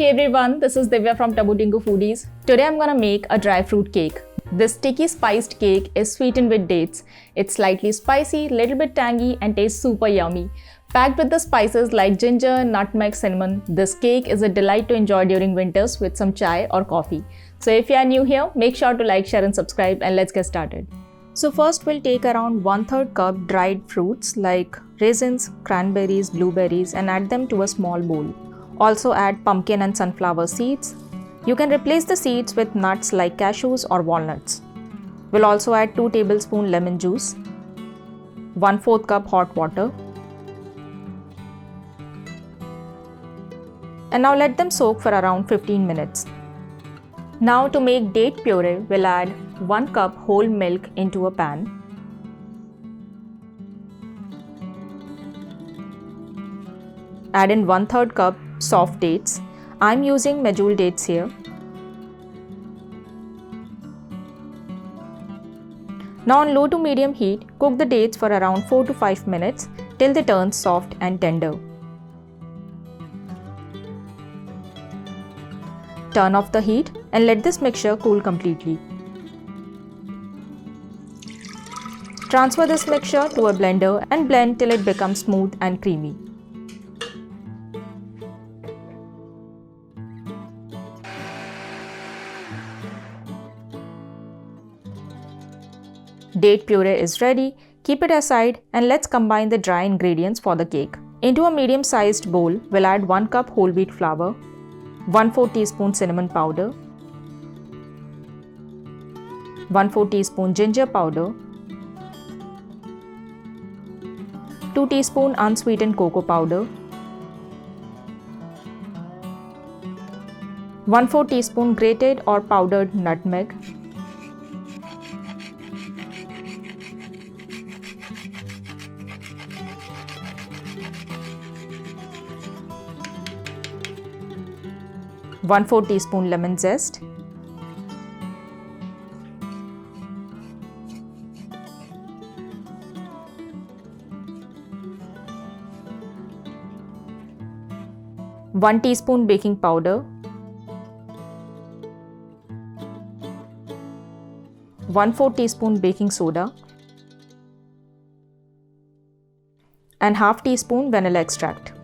Hey everyone, this is Divya from Tabu Dingu Foodies. Today I'm gonna make a dry fruit cake. This sticky spiced cake is sweetened with dates. It's slightly spicy, little bit tangy and tastes super yummy. Packed with the spices like ginger, nutmeg, cinnamon, this cake is a delight to enjoy during winters with some chai or coffee. So if you are new here, make sure to like, share and subscribe and let's get started. So first we'll take around 1/3 cup dried fruits like raisins, cranberries, blueberries and add them to a small bowl. Also add pumpkin and sunflower seeds. You can replace the seeds with nuts like cashews or walnuts. We'll also add 2 tablespoons lemon juice, 1/4 cup hot water. And now let them soak for around 15 minutes. Now to make date puree, we'll add 1 cup whole milk into a pan. Add in 1/3 cup soft dates. I'm using Medjool dates here. Now on low to medium heat, cook the dates for around 4 to 5 minutes till they turn soft and tender. Turn off the heat and let this mixture cool completely. Transfer this mixture to a blender and blend till it becomes smooth and creamy. Date puree is ready. Keep it aside and let's combine the dry ingredients for the cake. Into a medium-sized bowl, we'll add 1 cup whole wheat flour, 1/4 teaspoon cinnamon powder, 1/4 teaspoon ginger powder, 2 teaspoon unsweetened cocoa powder, 1/4 teaspoon grated or powdered nutmeg, 1/4 teaspoon lemon zest, 1 teaspoon baking powder, 1/4 teaspoon baking soda and half teaspoon vanilla extract.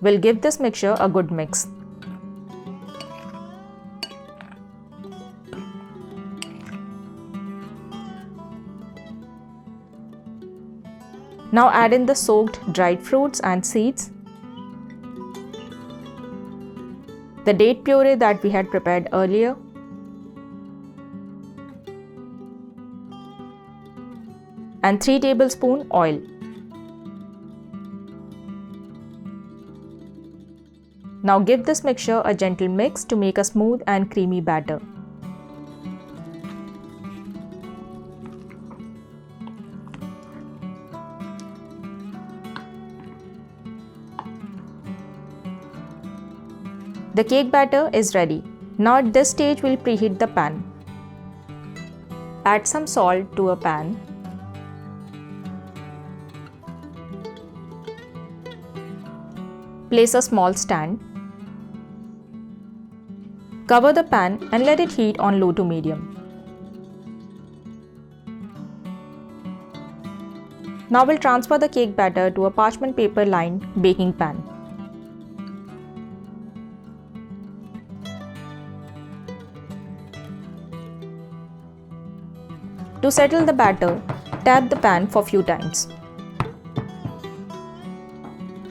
We'll give this mixture a good mix. Now add in the soaked dried fruits and seeds, the date puree that we had prepared earlier, and 3 tablespoons oil. Now give this mixture a gentle mix to make a smooth and creamy batter. The cake batter is ready. Now at this stage we'll preheat the pan. Add some salt to a pan. Place a small stand. Cover the pan and let it heat on low to medium. Now we'll transfer the cake batter to a parchment paper lined baking pan. To settle the batter, tap the pan for few times.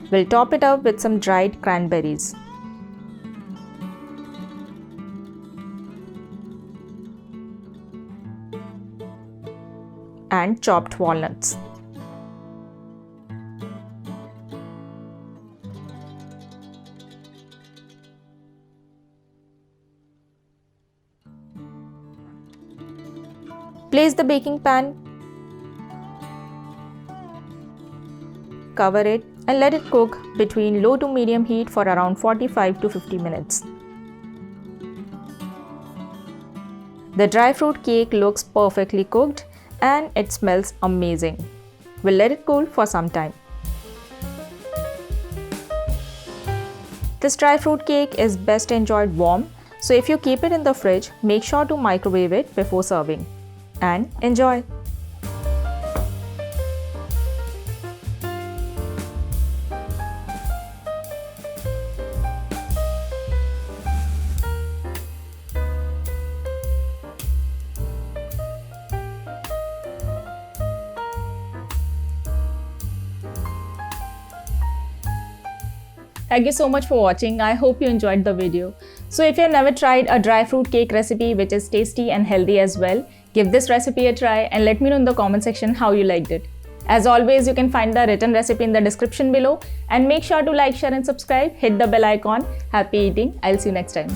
We'll top it up with some dried cranberries. And chopped walnuts. Place the baking pan, cover it and let it cook between low to medium heat for around 45 to 50 minutes. The dry fruit cake looks perfectly cooked and it smells amazing. We'll let it cool for some time. This dry fruit cake is best enjoyed warm, so if you keep it in the fridge, make sure to microwave it before serving. And enjoy! Thank you so much for watching. I hope you enjoyed the video. So if you've never tried a dry fruit cake recipe which is tasty and healthy as well, give this recipe a try and let me know in the comment section how you liked it. As always, you can find the written recipe in the description below and make sure to like, share and subscribe. Hit the bell icon. Happy eating. I'll see you next time.